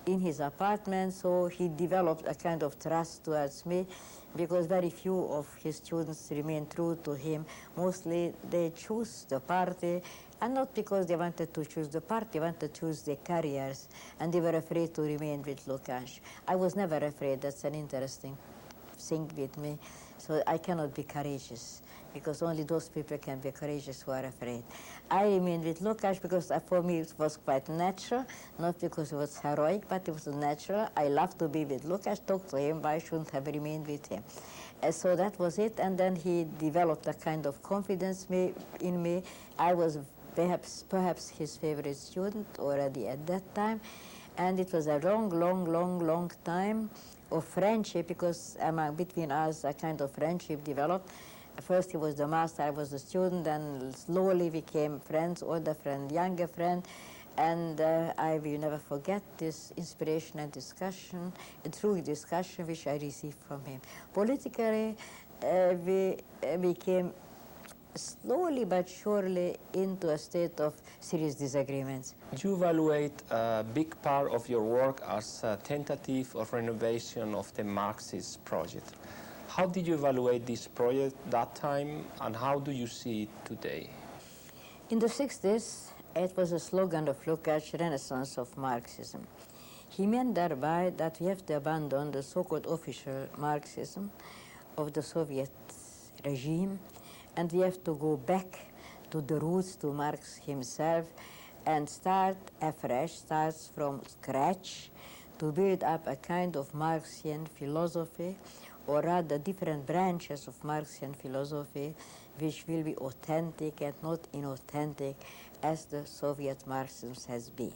in his apartment. So he developed a kind of trust towards me, because very few of his students remained true to him. Mostly they choose the party, and not because they wanted to choose the party, they wanted to choose their careers, and they were afraid to remain with Lukács. I was never afraid. That's an interesting thing with me. So I cannot be courageous, because only those people can be courageous who are afraid. I remained with Lukács because for me it was quite natural, not because it was heroic, but it was natural. I loved to be with Lukács, talk to him, why shouldn't have remained with him? So that was it, and then he developed a kind of confidence in me. I was perhaps his favorite student already at that time, and it was a long time of friendship, because between us a kind of friendship developed. First he was the master, I was the student, and slowly we became friends, older friend, younger friend, and I will never forget this inspiration and discussion, true discussion which I received from him. Politically, we became slowly but surely into a state of serious disagreements. You evaluate a big part of your work as a tentative of renovation of the Marxist project. How did you evaluate this project that time, and how do you see it today? In the 60s, it was a slogan of Lukács, Renaissance of Marxism. He meant thereby that we have to abandon the so-called official Marxism of the Soviet regime, and we have to go back to the roots, to Marx himself, and start afresh, start from scratch, to build up a kind of Marxian philosophy, or rather different branches of Marxian philosophy, which will be authentic and not inauthentic as the Soviet Marxism has been.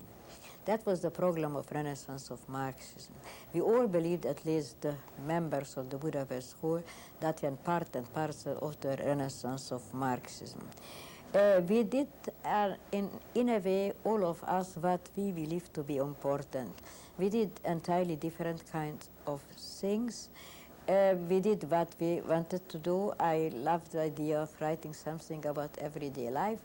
That was the program of Renaissance of Marxism. We all believed, at least the members of the Budapest School, that we are part and parcel of the Renaissance of Marxism. We did, in a way, all of us, what we believed to be important. We did entirely different kinds of things. We did what we wanted to do. I loved the idea of writing something about everyday life.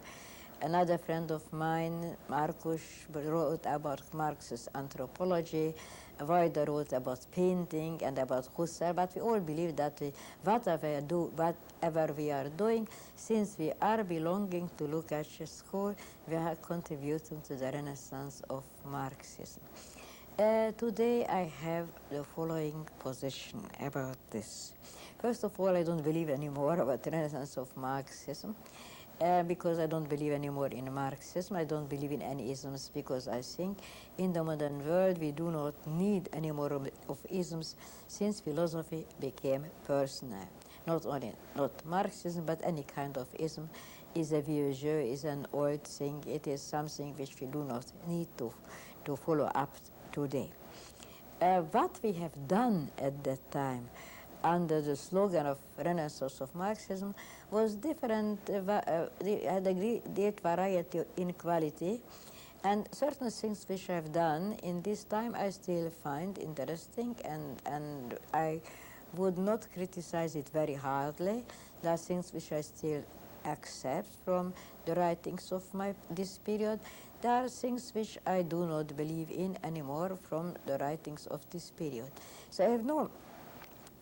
Another friend of mine, Markus, wrote about Marxist anthropology. Voida wrote about painting and about Husserl, but we all believe that whatever we are doing, since we are belonging to Lukács school, we are contributing to the Renaissance of Marxism. Today I have the following position about this. First of all, I don't believe anymore about the Renaissance of Marxism. Because I don't believe anymore in Marxism. I don't believe in any isms, because I think in the modern world we do not need any more of isms, since philosophy became personal. Not Marxism, but any kind of ism is a vieux jeu, is an old thing. It is something which we do not need to follow up today. What we have done at that time under the slogan of Renaissance of Marxism was different, had a great variety in quality, and certain things which I have done in this time I still find interesting, and I would not criticize it very hardly. There are things which I still accept from the writings of this period. There are things which I do not believe in anymore from the writings of this period. So I have no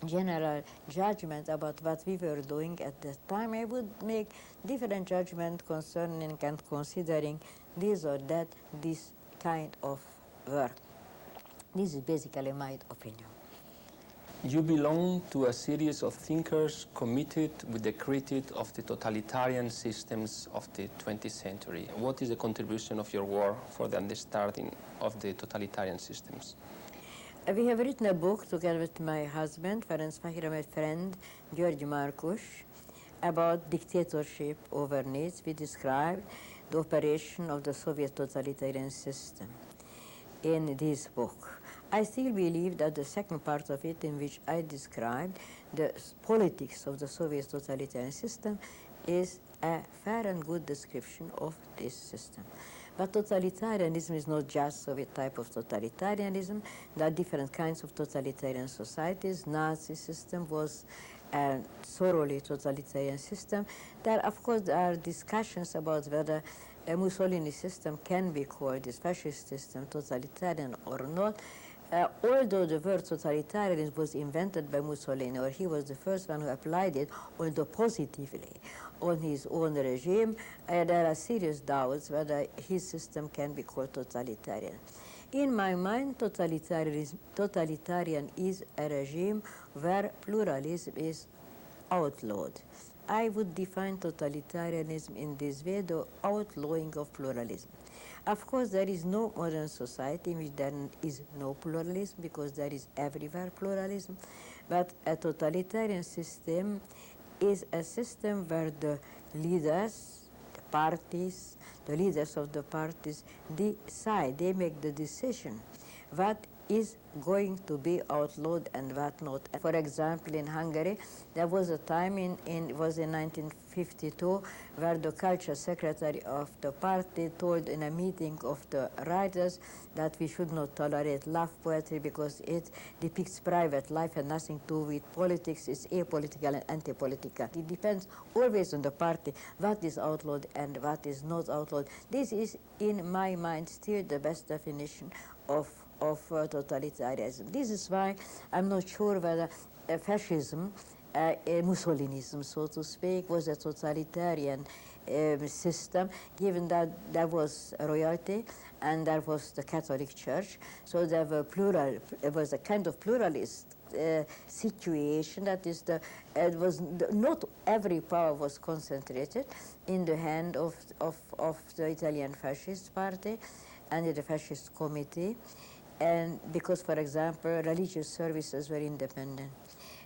general judgment about what we were doing at that time. I would make different judgment concerning and considering this or that, this kind of work. This is basically my opinion. You belong to a series of thinkers committed with the critique of the totalitarian systems of the 20th century. What is the contribution of your work for the understanding of the totalitarian systems? We have written a book together with my husband, Ferenc Fahira, my friend, György Markus, about dictatorship over needs. We described the operation of the Soviet totalitarian system in this book. I still believe that the second part of it, in which I described the politics of the Soviet totalitarian system, is a fair and good description of this system. But totalitarianism is not just Soviet type of totalitarianism. There are different kinds of totalitarian societies. Nazi system was a thoroughly totalitarian system. There, of course, there are discussions about whether a Mussolini system can be called this fascist system totalitarian or not. Although the word totalitarian was invented by Mussolini, or he was the first one who applied it, although positively, on his own regime, there are serious doubts whether his system can be called totalitarian. In my mind, totalitarian is a regime where pluralism is outlawed. I would define totalitarianism in this way, the outlawing of pluralism. Of course, there is no modern society in which there is no pluralism, because there is everywhere pluralism, but a totalitarian system is a system where the leaders, the parties, the leaders of the parties decide, they make the decision what is going to be outlawed and what not. For example, in Hungary, there was a time it was in 1952, where the culture secretary of the party told in a meeting of the writers that we should not tolerate love poetry because it depicts private life and nothing to do with politics. It's apolitical and anti-political. It depends always on the party what is outlawed and what is not outlawed. This is, in my mind, still the best definition of totalitarianism. This is why I'm not sure whether fascism, Mussolinism, so to speak, was a totalitarian system, given that there was royalty and there was the Catholic Church, so there were it was a kind of pluralist situation. That is, not every power was concentrated in the hand of the Italian Fascist Party and the Fascist Committee. And because, for example, religious services were independent.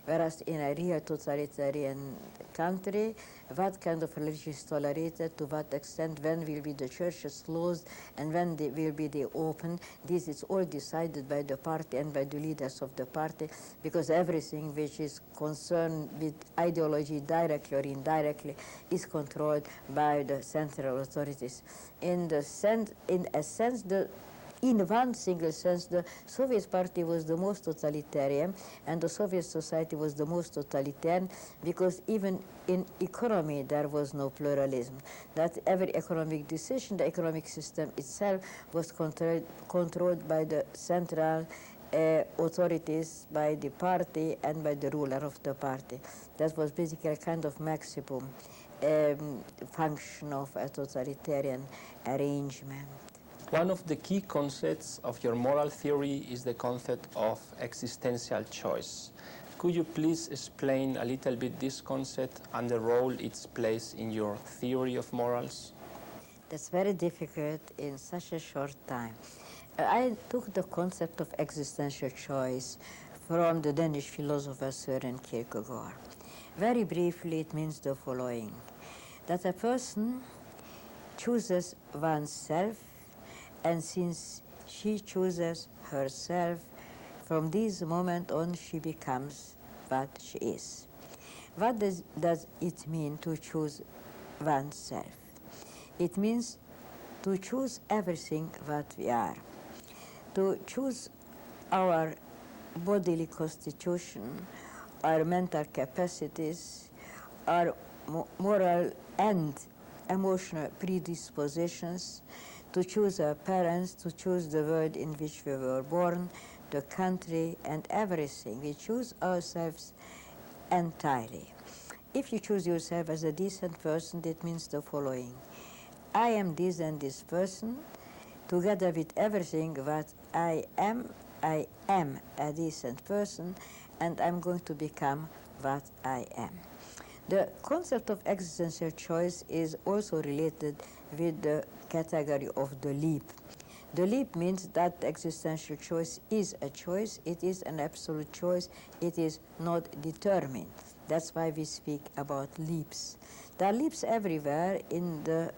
Whereas in a real totalitarian country, what kind of religion is tolerated, to what extent, when will be the churches closed, and when they will be opened, this is all decided by the party and by the leaders of the party, because everything which is concerned with ideology, directly or indirectly, is controlled by the central authorities. In a sense, in one single sense, the Soviet Party was the most totalitarian, and the Soviet society was the most totalitarian, because even in economy there was no pluralism. That every economic decision, the economic system itself, was controlled by the central authorities, by the party and by the ruler of the party. That was basically a kind of maximum function of a totalitarian arrangement. One of the key concepts of your moral theory is the concept of existential choice. Could you please explain a little bit this concept and the role it plays in your theory of morals? That's very difficult in such a short time. I took the concept of existential choice from the Danish philosopher Søren Kierkegaard. Very briefly, it means the following: that a person chooses oneself, and since she chooses herself, from this moment on she becomes what she is. What does it mean to choose oneself? It means to choose everything what we are, to choose our bodily constitution, our mental capacities, our moral and emotional predispositions, to choose our parents, to choose the world in which we were born, the country, and everything. We choose ourselves entirely. If you choose yourself as a decent person, that means the following: I am this and this person, together with everything what I am a decent person, and I'm going to become what I am. The concept of existential choice is also related with the category of the leap. The leap means that existential choice is a choice, it is an absolute choice, it is not determined. That's why we speak about leaps. There are leaps everywhere in the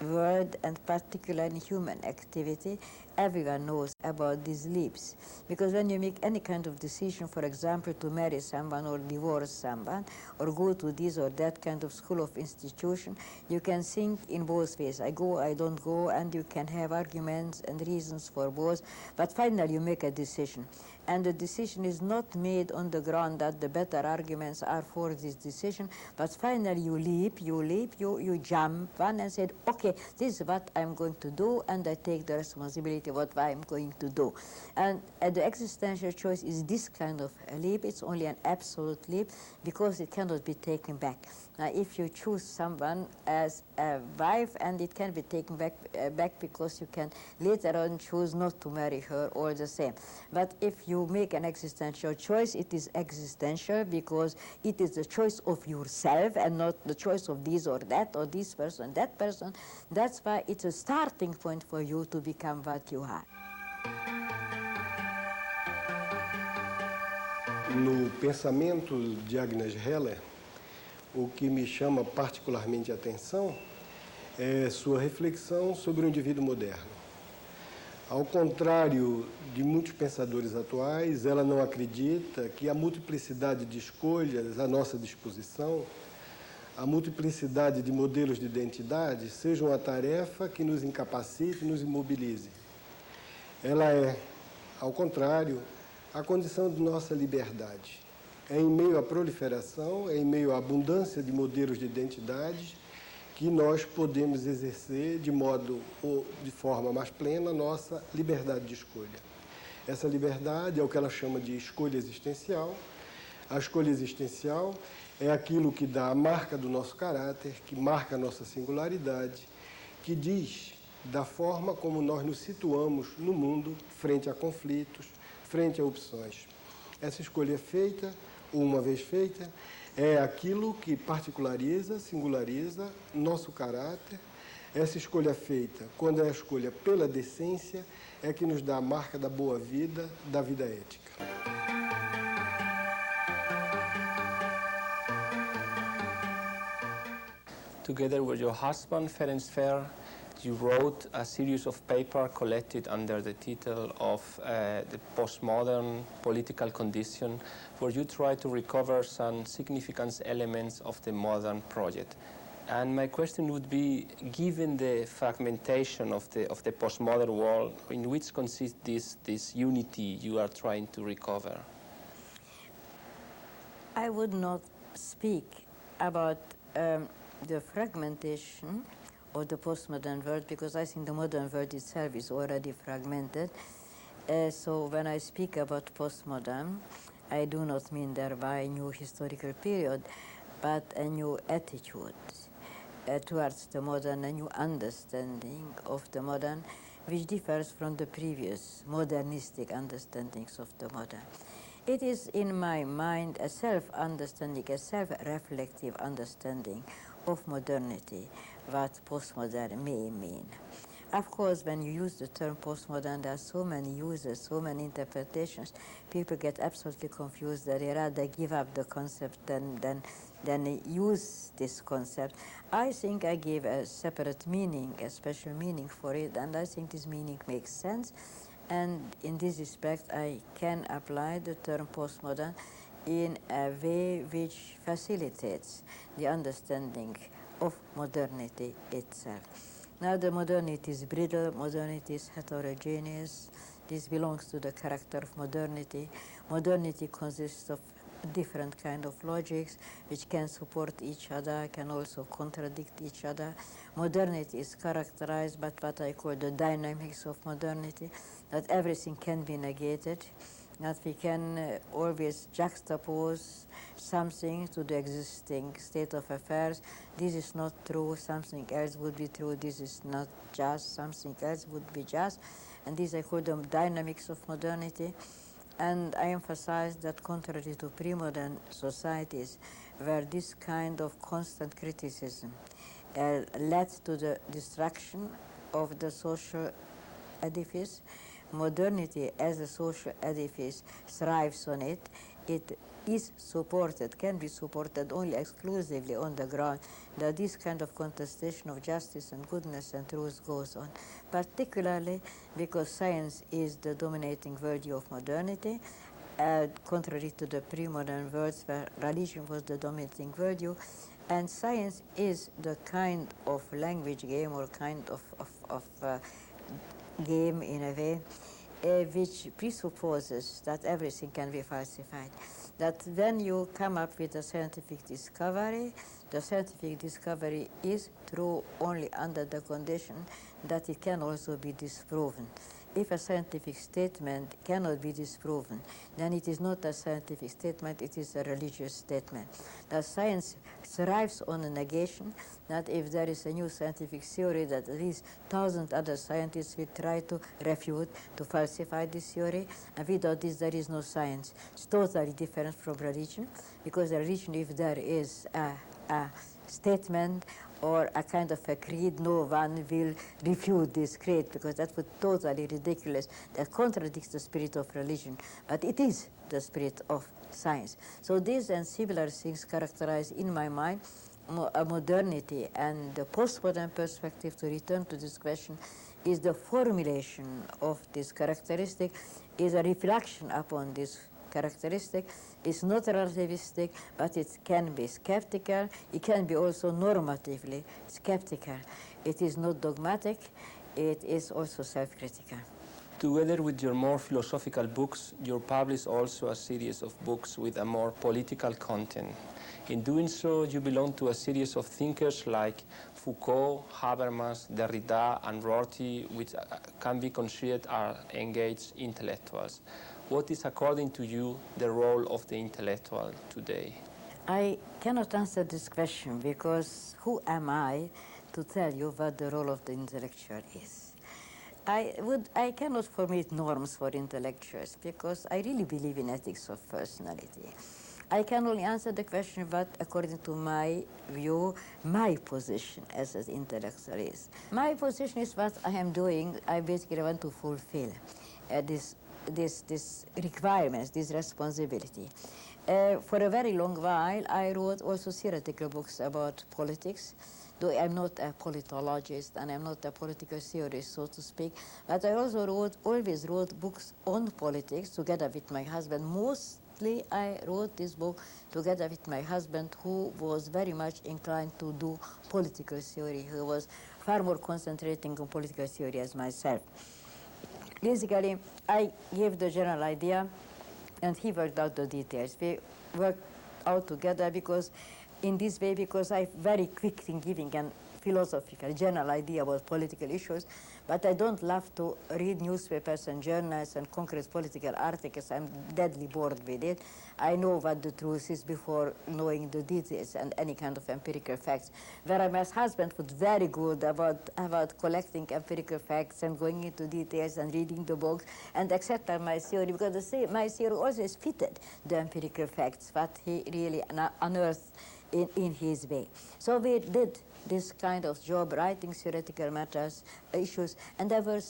world and particularly human activity, everyone knows about these leaps. Because when you make any kind of decision, for example, to marry someone or divorce someone, or go to this or that kind of school of institution, you can think in both ways. I go, I don't go, and you can have arguments and reasons for both, but finally you make a decision. And the decision is not made on the ground that the better arguments are for this decision, but finally you jump one and say, okay, this is what I'm going to do, and I take the responsibility of what I'm going to do. And the existential choice is this kind of a leap. It's only an absolute leap because it cannot be taken back. Now, if you choose someone as a wife, and it can be taken back because you can later on choose not to marry her all the same. But if you make an existential choice, it is existential because it is the choice of yourself and not the choice of this or this person, that person. That's why it's a starting point for you to become what you are. No Pensamento de Ágnes Heller, o que me chama particularmente a atenção é sua reflexão sobre o indivíduo moderno. Ao contrário de muitos pensadores atuais, ela não acredita que a multiplicidade de escolhas à nossa disposição, a multiplicidade de modelos de identidade, seja uma tarefa que nos incapacite e nos imobilize. Ela é, ao contrário, a condição de nossa liberdade. É em meio à proliferação, é em meio à abundância de modelos de identidades que nós podemos exercer de modo ou de forma mais plena nossa liberdade de escolha. Essa liberdade é o que ela chama de escolha existencial. A escolha existencial é aquilo que dá a marca do nosso caráter, que marca a nossa singularidade, que diz da forma como nós nos situamos no mundo frente a conflitos, frente a opções. Essa escolha é feita, ou uma vez feita, é aquilo que particulariza, singulariza nosso caráter. Essa escolha feita, quando é a escolha pela decência, é que nos dá a marca da boa vida, da vida ética. Together with your husband, Ferenc Fer, you wrote a series of papers collected under the title of the postmodern political condition, where you try to recover some significant elements of the modern project. And my question would be, given the fragmentation of the postmodern world, in which consists this unity you are trying to recover? I would not speak about the fragmentation of the postmodern world, because I think the modern world itself is already fragmented. So when I speak about postmodern, I do not mean thereby a new historical period, but a new attitude towards the modern, a new understanding of the modern, which differs from the previous modernistic understandings of the modern. It is, in my mind, a self-understanding, a self-reflective understanding of modernity, what postmodern may mean. Of course, when you use the term postmodern, there are so many uses, so many interpretations. People get absolutely confused. They rather give up the concept than use this concept. I think I gave a separate meaning, a special meaning for it, and I think this meaning makes sense. And in this respect, I can apply the term postmodern in a way which facilitates the understanding of modernity itself. Now, the modernity is brittle, modernity is heterogeneous. This belongs to the character of modernity. Modernity consists of different kind of logics which can support each other, can also contradict each other. Modernity is characterized by what I call the dynamics of modernity, that everything can be negated, that we can always juxtapose something to the existing state of affairs. This is not true, something else would be true, this is not just, something else would be just. And this I call the dynamics of modernity. And I emphasize that contrary to pre-modern societies, where this kind of constant criticism led to the destruction of the social edifice, modernity as a social edifice thrives on it. it is supported, can be supported only exclusively on the ground that this kind of contestation of justice and goodness and truth goes on, particularly because science is the dominating virtue of modernity, contrary to the pre-modern worlds where religion was the dominating virtue, and science is the kind of language game or kind of game in a way which presupposes that everything can be falsified. That when you come up with a scientific discovery, the scientific discovery is true only under the condition that it can also be disproven. If a scientific statement cannot be disproven, then it is not a scientific statement, it is a religious statement. That science thrives on a negation, that if there is a new scientific theory, that at least 1,000 other scientists will try to refute, to falsify this theory, and without this there is no science. It's totally different from religion, because religion, if there is a statement or a kind of a creed, no one will refute this creed, because that would be totally ridiculous. That contradicts the spirit of religion, but it is the spirit of science. So these and similar things characterize, in my mind, a modernity, and the postmodern perspective, to return to this question, is the formulation of this characteristic, is a reflection upon this characteristic. Is not relativistic, but it can be skeptical. It can be also normatively skeptical. It is not dogmatic. It is also self-critical. Together with your more philosophical books, you publish also a series of books with a more political content. In doing so, you belong to a series of thinkers like Foucault, Habermas, Derrida, and Rorty, which can be considered are engaged intellectuals. What is, according to you, the role of the intellectual today? I cannot answer this question, because who am I to tell you what the role of the intellectual is? I cannot formulate norms for intellectuals, because I really believe in ethics of personality. I can only answer the question what, according to my view, my position as an intellectual is. My position is what I am doing. I basically want to fulfill this requirements, this responsibility. For a very long while, I wrote also theoretical books about politics, though I'm not a politologist and I'm not a political theorist, so to speak. But I also always wrote books on politics together with my husband. Mostly I wrote this book together with my husband, who was very much inclined to do political theory, who was far more concentrating on political theory as myself. Basically, I gave the general idea, and he worked out the details. We worked out together because, in this way, because I'm very quick in giving a philosophical general idea about political issues, but I don't love to read newspapers and journals and concrete political articles. I'm deadly bored with it. I know what the truth is before knowing the details and any kind of empirical facts. Whereas my husband was very good about collecting empirical facts and going into details and reading the books and accepted my theory, because my theory always fitted the empirical facts, what he really unearthed in his way. So we did this kind of job, writing theoretical matters, issues, and there were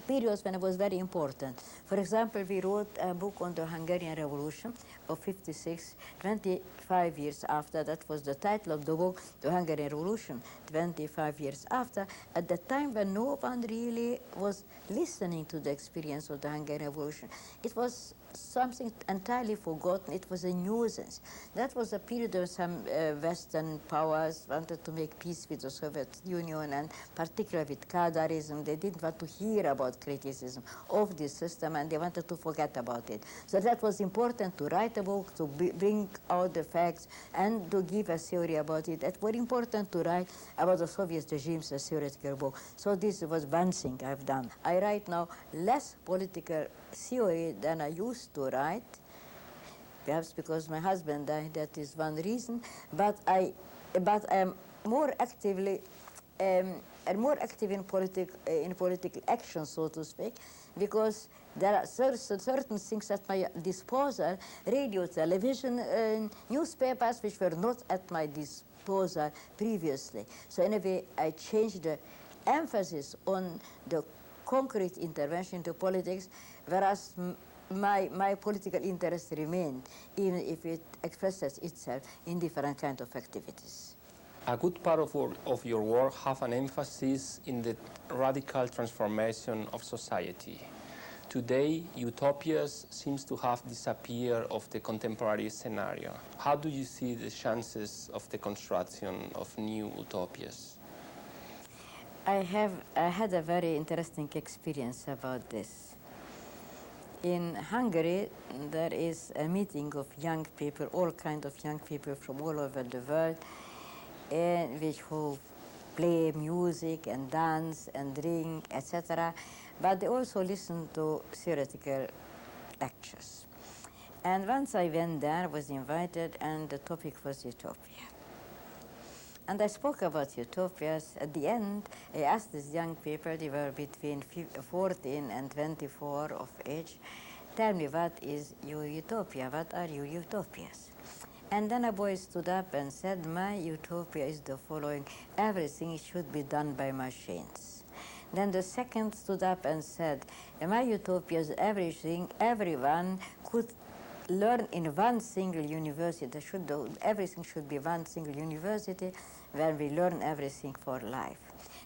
periods when it was very important. For example, we wrote a book on the Hungarian Revolution of 56, 25 years after. That was the title of the book, The Hungarian Revolution, 25 years after, at the time when no one really was listening to the experience of the Hungarian Revolution. It was something entirely forgotten. It was a nuisance. That was a period when some Western powers wanted to make peace with the Soviet Union, and particularly with Khadarism. They didn't want to hear about criticism of this system, and they wanted to forget about it. So that was important to write a book, to bring out the facts, and to give a theory about it. It was important to write about the Soviet regime's theoretical book. So this was one thing I've done. I write now less political theory than I used to write, perhaps because my husband died, that is one reason, but I am more active in political action, so to speak, because there are certain things at my disposal, radio, television, newspapers, which were not at my disposal previously. So in a way, I changed the emphasis on the concrete intervention into politics, whereas my political interest remained, even if it expresses itself in different kinds of activities. A good part of your work have an emphasis in the radical transformation of society. Today, utopias seems to have disappeared of the contemporary scenario. How do you see the chances of the construction of new utopias? I had a very interesting experience about this. In Hungary, there is a meeting of young people, all kinds of young people from all over the world, who play music and dance and drink, etc. But they also listen to theoretical lectures. And once I went there, was invited, and the topic was utopia. And I spoke about utopias. At the end, I asked these young people, they were between 14 and 24 of age, tell me, what is your utopia? What are your utopias? And then a boy stood up and said, my utopia is the following: everything should be done by machines. Then the second stood up and said, my utopia is everyone could learn in one single university. Everything should be one single university where we learn everything for life.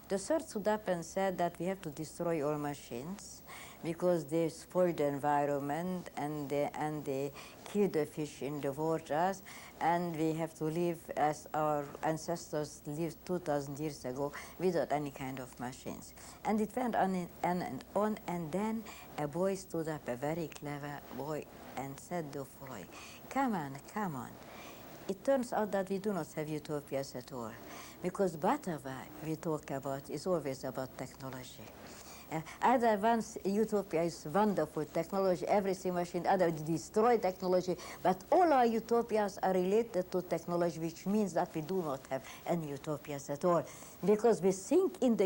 The third stood up and said that we have to destroy all machines because they spoil the environment and they kill the fish in the waters, and we have to live as our ancestors lived 2,000 years ago without any kind of machines. And it went on and on, and then a boy stood up, a very clever boy, and said the following: come on. It turns out that we do not have utopias at all, because whatever we talk about is always about technology. Either one utopia is wonderful technology, everything machine, other destroy technology, but all our utopias are related to technology, which means that we do not have any utopias at all, because we think in the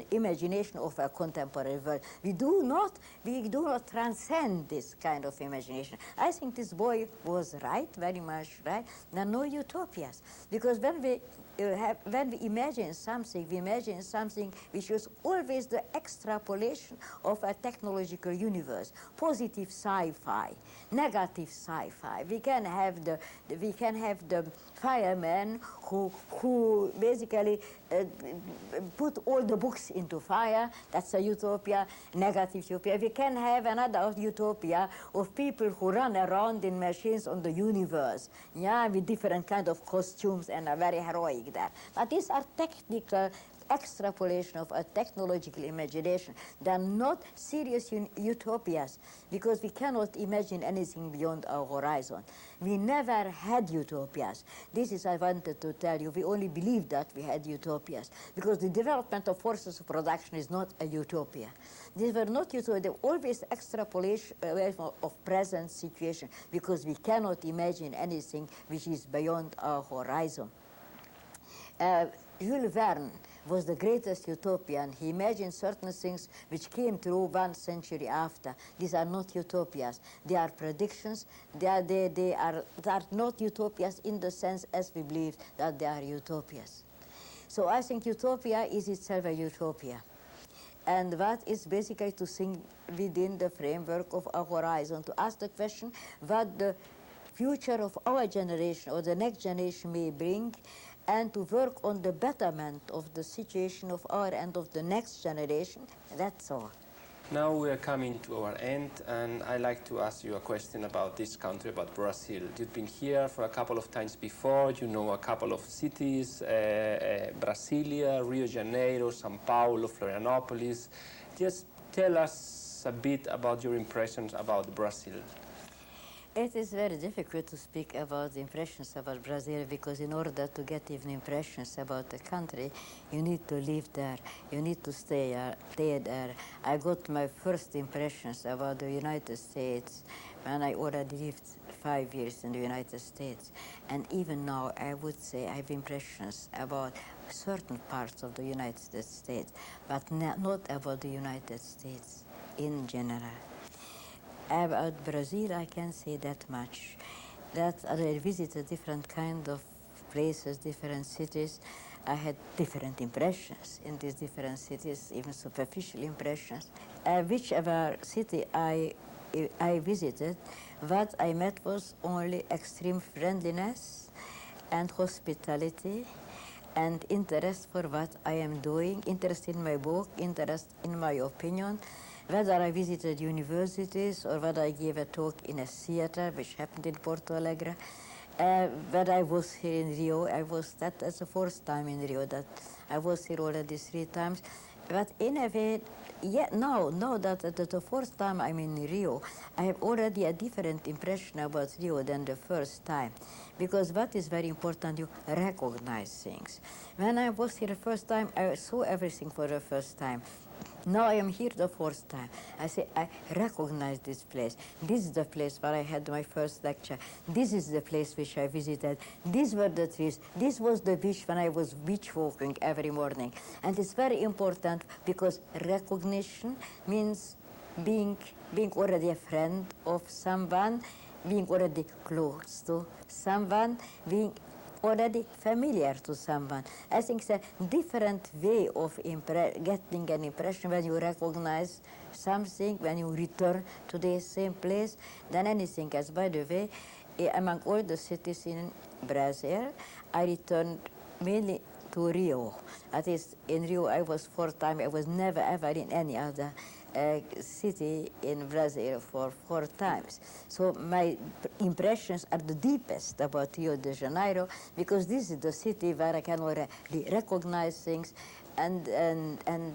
imagination of a contemporary world. We do not transcend this kind of imagination. I think this boy was right, very much right. There are no utopias, because when we imagine something, we imagine something which is always the extrapolation of a technological universe. Positive sci-fi, negative sci-fi. We can have the fireman who basically put all the books into fire. That's a utopia, negative utopia. We can have another utopia of people who run around in machines on the universe, with different kind of costumes and are very heroic there. But these are technical extrapolation of a technological imagination. They are not serious utopias, because we cannot imagine anything beyond our horizon. We never had utopias. This is, I wanted to tell you, we only believed that we had utopias, because the development of forces of production is not a utopia. These were not utopias, they were always extrapolation of present situation, because we cannot imagine anything which is beyond our horizon. Jules Verne was the greatest utopian. He imagined certain things which came true 1 century after. These are not utopias. They are predictions. They are not utopias in the sense as we believe that they are utopias. So I think utopia is itself a utopia. And that is basically to think within the framework of our horizon, to ask the question what the future of our generation or the next generation may bring, and to work on the betterment of the situation of our and of the next generation. That's all. Now we are coming to our end, and I'd like to ask you a question about this country, about Brazil. You've been here for a couple of times before. You know a couple of cities, Brasilia, Rio de Janeiro, São Paulo, Florianopolis. Just tell us a bit about your impressions about Brazil. It is very difficult to speak about the impressions about Brazil, because in order to get even impressions about the country, you need to live there, you need to stay there. I got my first impressions about the United States when I already lived 5 years in the United States. And even now, I would say I have impressions about certain parts of the United States, but not about the United States in general. About Brazil, I can say that much, that I visited different kind of places, different cities. I had different impressions in these different cities, even superficial impressions. Whichever city I I visited, what I met was only extreme friendliness and hospitality and interest for what I am doing, interest in my book, interest in my opinion, whether I visited universities or whether I gave a talk in a theater, which happened in Porto Alegre. When I was here in Rio, that's the fourth time in Rio that I was here already 3 times. But in a way, now that the fourth time I'm in Rio, I have already a different impression about Rio than the first time. Because what is very important, you recognize things. When I was here the first time, I saw everything for the first time. Now I am here the fourth time. I say, I recognize this place. This is the place where I had my first lecture. This is the place which I visited. These were the trees. This was the beach when I was beach walking every morning. And it's very important because recognition means being already a friend of someone, being already close to someone, being already familiar to someone. I think it's a different way of getting an impression when you recognize something, when you return to the same place, than anything else. By the way, among all the cities in Brazil, I returned mainly to Rio. That is, in Rio I was 4 times. I was never ever in any other city in Brazil for 4 times. So my impressions are the deepest about Rio de Janeiro because this is the city where I can already recognize things and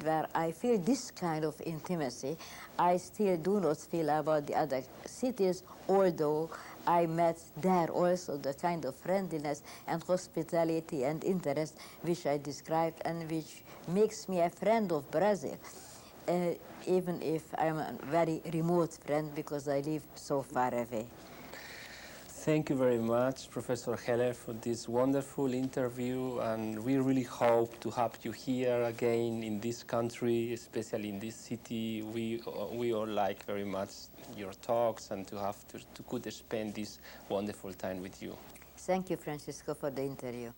where I feel this kind of intimacy. I still do not feel about the other cities, although I met there also the kind of friendliness and hospitality and interest which I described and which makes me a friend of Brazil. Even if I'm a very remote friend because I live so far away. Thank you very much, Professor Heller, for this wonderful interview, and we really hope to have you here again in this country, especially in this city. We all like very much your talks and to could spend this wonderful time with you. Thank you, Francisco, for the interview.